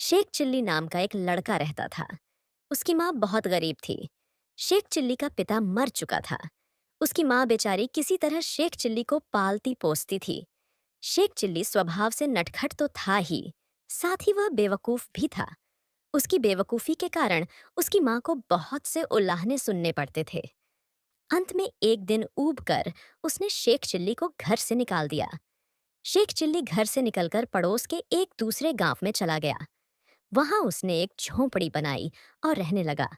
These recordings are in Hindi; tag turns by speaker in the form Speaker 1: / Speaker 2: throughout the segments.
Speaker 1: शेख चिल्ली नाम का एक लड़का रहता था। उसकी माँ बहुत गरीब थी। शेख चिल्ली का पिता मर चुका था। उसकी माँ बेचारी किसी तरह शेख चिल्ली को पालती पोसती थी। शेख चिल्ली स्वभाव से नटखट तो था ही, साथ ही वह बेवकूफ भी था। उसकी बेवकूफी के कारण उसकी माँ को बहुत से उल्लाहने सुनने पड़ते थे। अंत में एक दिन ऊब कर उसने शेख चिल्ली को घर से निकाल दिया। शेख चिल्ली घर से निकलकर पड़ोस के एक दूसरे गांव में चला गया। वहां उसने एक झोंपड़ी बनाई और रहने लगा।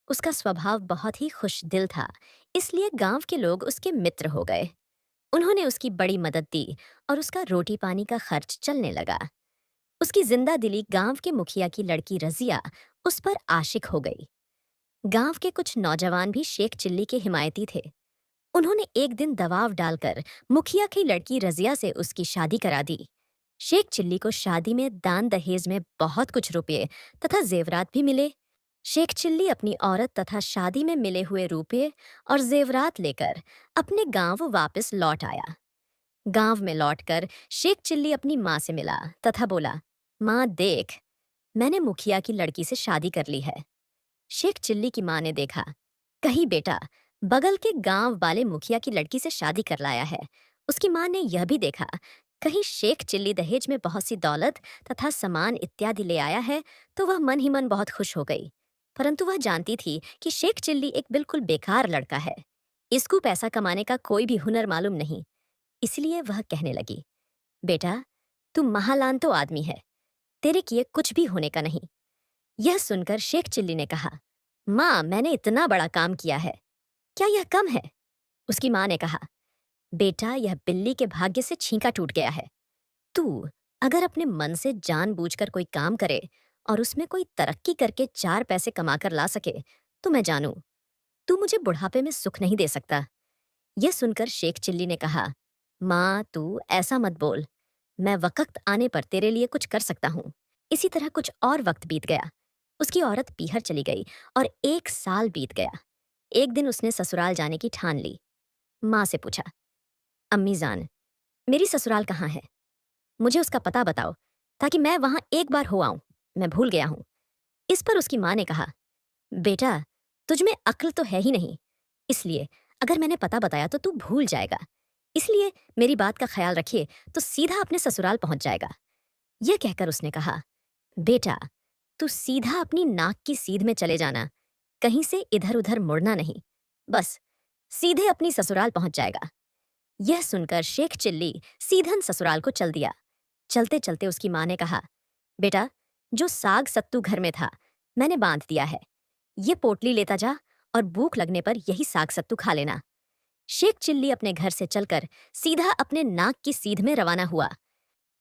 Speaker 1: उसका स्वभाव बहुत ही खुशदिल था, इसलिए गांव के लोग उसके मित्र हो गए। उन्होंने उसकी बड़ी मदद दी और उसका रोटी पानी का खर्च चलने लगा। उसकी जिंदा दिली गांव के मुखिया की लड़की रजिया उस पर आशिक हो गई। गांव के कुछ नौजवान भी शेख चिल्ली के हिमायती थे। उन्होंने एक दिन दबाव डालकर मुखिया की लड़की रजिया से उसकी शादी करा दी। शेख चिल्ली को शादी में दान दहेज में बहुत कुछ रुपये तथा जेवरात भी मिले। शेख चिल्ली अपनी औरत तथा शादी में मिले हुए रुपये और जेवरात लेकर अपने गांव वापस लौट आया। गांव में लौटकर शेख चिल्ली अपनी माँ से मिला तथा बोला, माँ देख, मैंने मुखिया की लड़की से शादी कर ली है। शेख चिल्ली की माँ ने देखा, कहीं बेटा बगल के गांव वाले मुखिया की लड़की से शादी कर लाया है। उसकी माँ ने यह भी देखा, कहीं शेख चिल्ली दहेज में बहुत सी दौलत तथा सामान इत्यादि ले आया है। तो वह मन ही मन बहुत खुश हो गई। परंतु वह जानती थी कि शेख चिल्ली एक बिल्कुल बेकार लड़का है। इसको पैसा कमाने का कोई भी हुनर मालूम नहीं। इसलिए वह कहने लगी, बेटा तू महालान तो आदमी है, तेरे किए कुछ भी होने का नहीं। यह सुनकर शेख चिल्ली ने कहा, माँ मैंने इतना बड़ा काम किया है, क्या यह कम है? उसकी माँ ने कहा, बेटा यह बिल्ली के भाग्य से छींका टूट गया है। तू अगर अपने मन से जानबूझकर कोई काम करे और उसमें कोई तरक्की करके चार पैसे कमाकर ला सके तो मैं जानूं, तू मुझे बुढ़ापे में सुख नहीं दे सकता। यह सुनकर शेख चिल्ली ने कहा, माँ तू ऐसा मत बोल, मैं वक्त आने पर तेरे लिए कुछ कर सकता हूँ। इसी तरह कुछ और वक्त बीत गया। उसकी औरत पीहर चली गई और 1 साल बीत गया। एक दिन उसने ससुराल जाने की ठान ली। माँ से पूछा, अम्मी जान, मेरी ससुराल कहाँ है? मुझे उसका पता बताओ ताकि मैं वहां एक बार हो आऊं, मैं भूल गया हूं। इस पर उसकी माँ ने कहा, बेटा तुझ में अक्ल तो है ही नहीं, इसलिए अगर मैंने पता बताया तो तू भूल जाएगा। इसलिए मेरी बात का ख्याल रखिए तो सीधा अपने ससुराल पहुंच जाएगा। यह कहकर उसने कहा, बेटा तू सीधा अपनी नाक की सीध में चले जाना, कहीं से इधर उधर मुड़ना नहीं, बस सीधे अपनी ससुराल पहुंच जाएगा। यह सुनकर शेख चिल्ली सीधन ससुराल को चल दिया। चलते चलते उसकी माँ ने कहा, बेटा जो साग सत्तू घर में था मैंने बांध दिया है, ये पोटली लेता जा और भूख लगने पर यही साग सत्तू खा लेना। शेख चिल्ली अपने घर से चलकर सीधा अपने नाक की सीध में रवाना हुआ।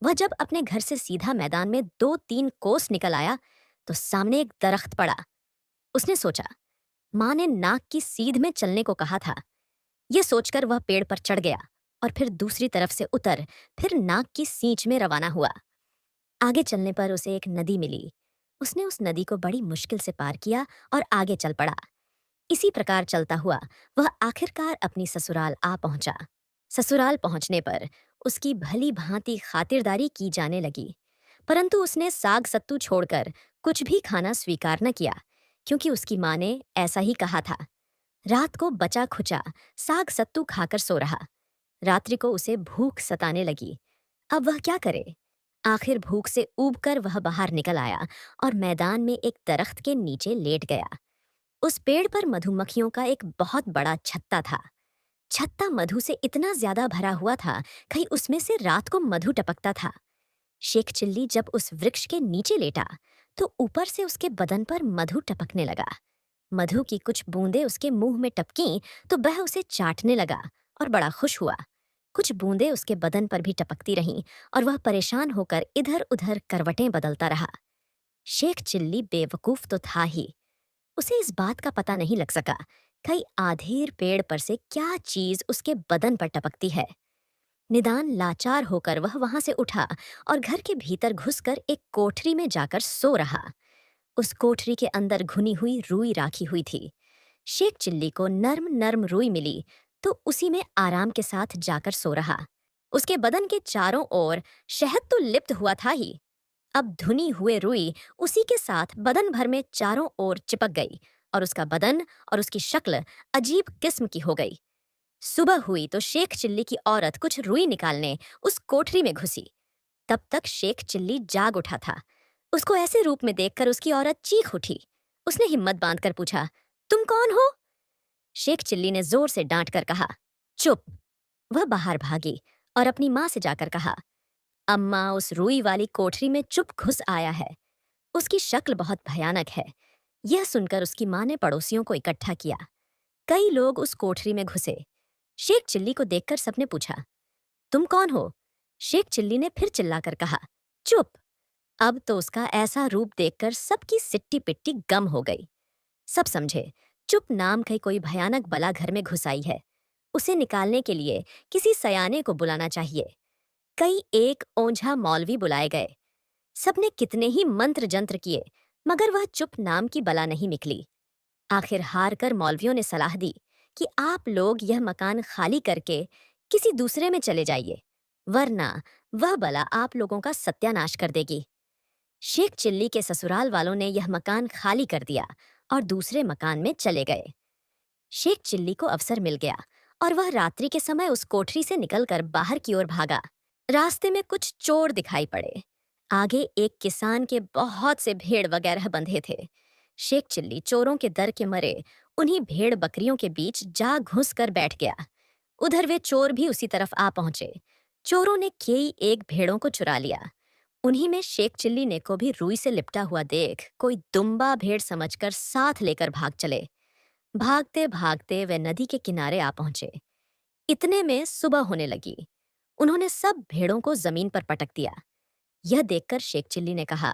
Speaker 1: वह जब अपने घर से सीधा मैदान में 2-3 कोस निकल आया तो सामने एक दरख्त पड़ा। उसने सोचा, माँ ने नाक की सीध में चलने को कहा था। यह सोचकर वह पेड़ पर चढ़ गया और फिर दूसरी तरफ से उतर फिर नाक की सींच में रवाना हुआ। आगे चलने पर उसे एक नदी मिली। उसने उस नदी को बड़ी मुश्किल से पार किया और आगे चल पड़ा। इसी प्रकार चलता हुआ वह आखिरकार अपनी ससुराल आ पहुंचा। ससुराल पहुंचने पर उसकी भली भांति खातिरदारी की जाने लगी, परंतु उसने साग सत्तू छोड़कर कुछ भी खाना स्वीकार न किया, क्योंकि उसकी माँ ने ऐसा ही कहा था। रात को बचा खुचा साग सत्तू खाकर सो रहा। रात्रि को उसे भूख सताने लगी। अब वह क्या करे? आखिर भूख से ऊब कर वह बाहर निकल आया और मैदान में एक दरख्त के नीचे लेट गया। उस पेड़ पर मधुमक्खियों का एक बहुत बड़ा छत्ता था। छत्ता मधु से इतना ज्यादा भरा हुआ था, कहीं उसमें से रात को मधु टपकता था। शेख चिल्ली जब उस वृक्ष के नीचे लेटा तो ऊपर से उसके बदन पर मधु टपकने लगा। मधु की कुछ बूंदें उसके मुंह में टपकीं तो वह उसे चाटने लगा और बड़ा खुश हुआ। कुछ बूंदें उसके बदन पर भी टपकती रहीं और वह परेशान होकर इधर उधर करवटें बदलता रहा। शेख चिल्ली बेवकूफ तो था ही, उसे इस बात का पता नहीं लग सका कई आधेर पेड़ पर से क्या चीज उसके बदन पर टपकती है। निदान लाचार होकर वह वहां से उठा और घर के भीतर घुसकर एक कोठरी में जाकर सो रहा। उस कोठरी के अंदर घुनी हुई रुई राखी हुई थी। शेख चिल्ली को नर्म नर्म रुई मिली तो उसी में आराम के साथ जाकर सो रहा। उसके बदन के चारों ओर शहद तो लिप्त हुआ था ही। अब धुनी हुए रुई उसी के साथ बदन भर में चारों ओर चिपक गई और उसका बदन और उसकी शक्ल अजीब किस्म की हो गई। सुबह हुई तो शेख चिल्ली की औरत कुछ रुई निकालने उस कोठरी में घुसी। तब तक शेख चिल्ली जाग उठा था। उसको ऐसे रूप में देखकर उसकी औरत चीख उठी। उसने हिम्मत बांधकर पूछा, तुम कौन हो? शेख चिल्ली ने जोर से डांट कर कहा, चुप। वह बाहर भागी और अपनी माँ से जाकर कहा, अम्मा उस रुई वाली कोठरी में चुप घुस आया है। उसकी शक्ल बहुत भयानक है। यह सुनकर उसकी माँ ने पड़ोसियों को इकट्ठा किया। कई लोग उस कोठरी में घुसे। शेख चिल्ली को देखकर सबने पूछा, तुम कौन हो? शेख चिल्ली ने फिर चिल्लाकर कहा, चुप। अब तो उसका ऐसा रूप देखकर सबकी सिट्टी पिट्टी गम हो गई। सब समझे चुप नाम की कोई भयानक बला घर में घुस आई है। उसे निकालने के लिए किसी सयाने को बुलाना चाहिए। कई एक ओंझा मौलवी बुलाए गए। सबने कितने ही मंत्र जंत्र किए, मगर वह चुप नाम की बला नहीं निकली। आखिर हार कर मौलवियों ने सलाह दी कि आप लोग यह मकान खाली करके किसी दूसरे में चले जाइए, वरना वह बला आप लोगों का सत्यानाश कर देगी। शेख चिल्ली के ससुराल वालों ने यह मकान खाली कर दिया और दूसरे मकान में चले गए। शेख चिल्ली को अवसर मिल गया और वह रात्रि के समय उस कोठरी से निकलकर बाहर की ओर भागा। रास्ते में कुछ चोर दिखाई पड़े। आगे एक किसान के बहुत से भेड़ वगैरह बंधे थे। शेख चिल्ली चोरों के डर के मरे उन्हीं भेड़ बकरियों के बीच जा घुस कर बैठ गया। उधर वे चोर भी उसी तरफ आ पहुंचे। चोरों ने कई एक भेड़ों को चुरा लिया। उन्हीं में शेख चिल्ली ने को भी रुई से लिपटा हुआ देख कोई दुम्बा भेड़ समझकर साथ लेकर भाग चले। भागते भागते वे नदी के किनारे आ पहुंचे। इतने में सुबह होने लगी। उन्होंने सब भेड़ों को जमीन पर पटक दिया। यह देखकर शेख चिल्ली ने कहा,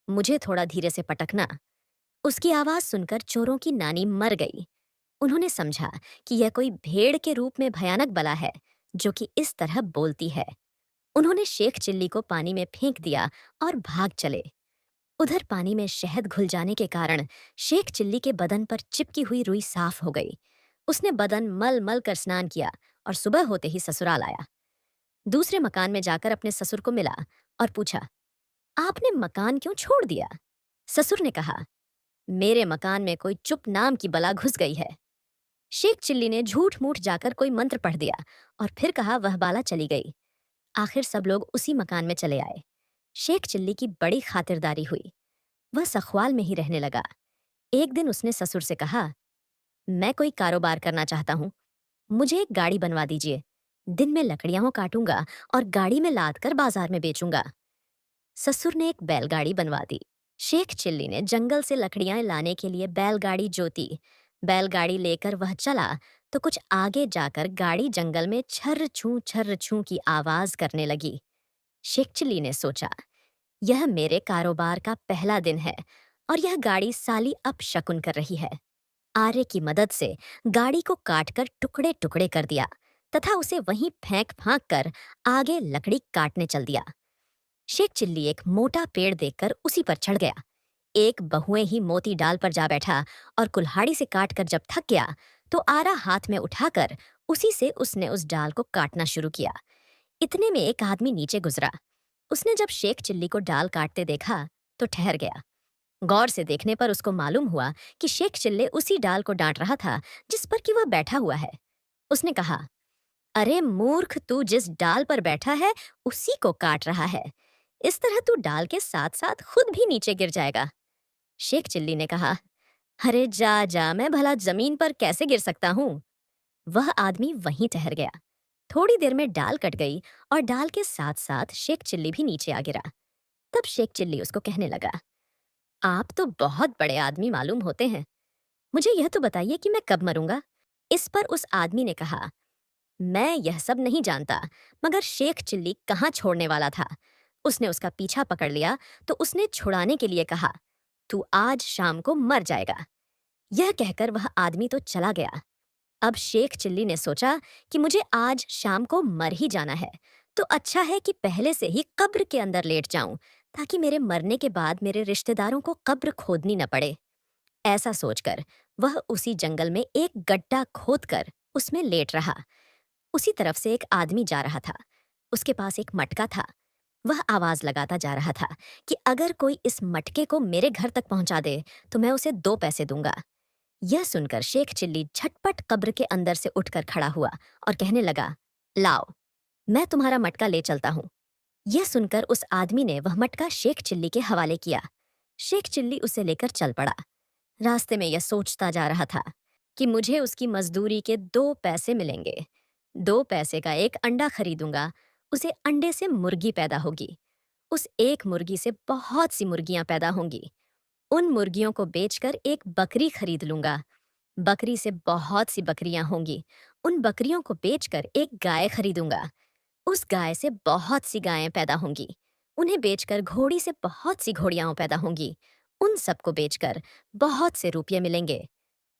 Speaker 1: मुझे थोड़ा धीरे से पटकना। उसकी आवाज सुनकर चोरों की नानी मर गई। उन्होंने समझा कि यह कोई भेड़ के रूप में भयानक बला है जो कि इस तरह बोलती है। उन्होंने शेख चिल्ली को पानी में फेंक दिया और भाग चले। उधर पानी में शहद घुल जाने के कारण शेख चिल्ली के बदन पर चिपकी हुई रुई साफ हो गई। उसने बदन मल मल कर स्नान किया और सुबह होते ही ससुराल आया। दूसरे मकान में जाकर अपने ससुर को मिला और पूछा, आपने मकान क्यों छोड़ दिया? ससुर ने कहा, मेरे मकान में कोई चुप नाम की बला घुस गई है। शेख चिल्ली ने झूठ मूठ जाकर कोई मंत्र पढ़ दिया और फिर कहा वह बाला चली गई। आखिर सब लोग उसी मकान में चले आए। शेख चिल्ली की बड़ी खातिरदारी हुई। वह सखवाल में ही रहने लगा। एक दिन उसने ससुर से कहा, मैं कोई कारोबार करना चाहता हूँ, मुझे एक गाड़ी बनवा दीजिए। दिन में लकड़ियां काटूंगा और गाड़ी में लाद कर बाजार में बेचूंगा। ससुर ने एक बैलगाड़ी बनवा दी। शेख चिल्ली ने जंगल से लकड़ियां लाने के लिए बैलगाड़ी जोती। बैलगाड़ी लेकर वह चला तो कुछ आगे जाकर गाड़ी जंगल में छर्र छू की आवाज करने लगी। शेख चिल्ली ने सोचा, यह मेरे कारोबार का पहला दिन है और यह गाड़ी साली अपशकुन कर रही है। आरे की मदद से गाड़ी को काटकर टुकड़े टुकड़े कर दिया तथा उसे वहीं फेंक फांक कर आगे लकड़ी काटने चल दिया। शेख चिल्ली एक मोटा पेड़ देखकर उसी पर चढ़ गया। एक बहुएं ही मोती डाल पर जा बैठा और कुल्हाड़ी से काटकर जब थक गया तो आरा हाथ में उठाकर उसी से उसने उस डाल को काटना शुरू किया। इतने में एक आदमी नीचे गुजरा। उसने जब शेख चिल्ली को डाल काटते देखा तो ठहर गया। गौर से देखने पर उसको मालूम हुआ कि शेख चिल्ले उसी डाल को डांट रहा था जिस पर कि वह बैठा हुआ है। उसने कहा, अरे मूर्ख, तू जिस डाल पर बैठा है उसी को काट रहा है। इस तरह तू डाल के साथ साथ खुद भी नीचे गिर जाएगा। शेख चिल्ली ने कहा, अरे जा जा, मैं भला जमीन पर कैसे गिर सकता हूँ? वह आदमी वहीं ठहर गया। थोड़ी देर में डाल कट गई और डाल के साथ साथ शेख चिल्ली भी नीचे आ गिरा। तब शेख चिल्ली उसको कहने लगा, आप तो बहुत बड़े आदमी मालूम होते हैं। मुझे यह तो बताइए कि मैं कब मरूंगा? इस पर उस आदमी ने कहा, मैं यह सब नहीं जानता, मगर शेख चिल्ली कहाँ छोड़ने वाला था। उसने उसका पीछा पकड़ लिया तो उसने छुड़ाने के लिए कहा, तू आज शाम को मर जाएगा। यह कहकर वह आदमी तो चला गया। अब शेख चिल्ली ने सोचा कि मुझे आज शाम को मर ही जाना है, तो अच्छा है कि पहले से ही कब्र के अंदर लेट जाऊं, ताकि मेरे मरने के बाद मेरे रिश्तेदारों को कब्र खोदनी न पड़े। ऐसा सोचकर वह उसी जंगल में एक गड्ढा खोदकर उसमें लेट रहा। उसी तरफ से एक आदमी जा रहा था। उसके पास एक मटका था। वह आवाज लगाता जा रहा था कि अगर कोई इस मटके को मेरे घर तक पहुंचा दे तो मैं उसे 2 पैसे दूंगा। यह सुनकर शेख चिल्ली झटपट कब्र के अंदर से उठकर खड़ा हुआ और कहने लगा, लाओ, मैं तुम्हारा मटका ले चलता हूँ। यह सुनकर उस आदमी ने वह मटका शेख चिल्ली के हवाले किया। शेख चिल्ली उसे लेकर चल पड़ा। रास्ते में यह सोचता जा रहा था कि मुझे उसकी मजदूरी के 2 पैसे मिलेंगे। 2 पैसे का एक अंडा खरीदूंगा, उसे अंडे से मुर्गी पैदा होगी। उस एक मुर्गी से बहुत सी मुर्गियां पैदा होंगी। उन मुर्गियों को बेचकर एक बकरी खरीद लूंगा। बकरी से बहुत सी बकरियां होंगी। उन बकरियों को बेचकर एक गाय खरीदूंगा। उस गाय से बहुत सी गायें पैदा होंगी। उन्हें बेचकर घोड़ी से बहुत सी घोड़ियां पैदा होंगी। उन सबको बेचकर बहुत से रुपये मिलेंगे।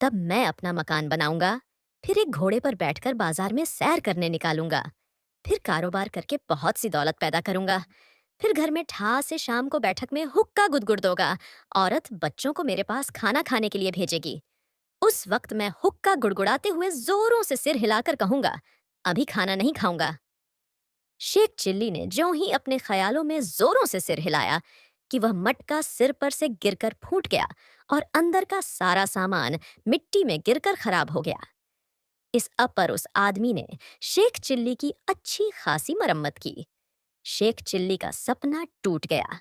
Speaker 1: तब मैं अपना मकान बनाऊंगा। फिर एक घोड़े पर बैठकर बाजार में सैर करने निकालूंगा। फिर कारोबार करके बहुत सी दौलत पैदा करूंगा। फिर घर में ठा से शाम को बैठक में हुक्का गुदगुड़ दोगा। औरत बच्चों को मेरे पास खाना खाने के लिए भेजेगी। उस वक्त मैं हुक्का गुड़गुड़ाते हुए जोरों से सिर हिलाकर कहूंगा, अभी खाना नहीं खाऊंगा। शेख चिल्ली ने ज्यों ही अपने ख्यालों में जोरों से सिर हिलाया कि वह मटका सिर पर से गिरकर फूट गया और अंदर का सारा सामान मिट्टी में गिरकर खराब हो गया। इस अपर उस आदमी ने शेख चिल्ली की अच्छी खासी मरम्मत की। शेख चिल्ली का सपना टूट गया।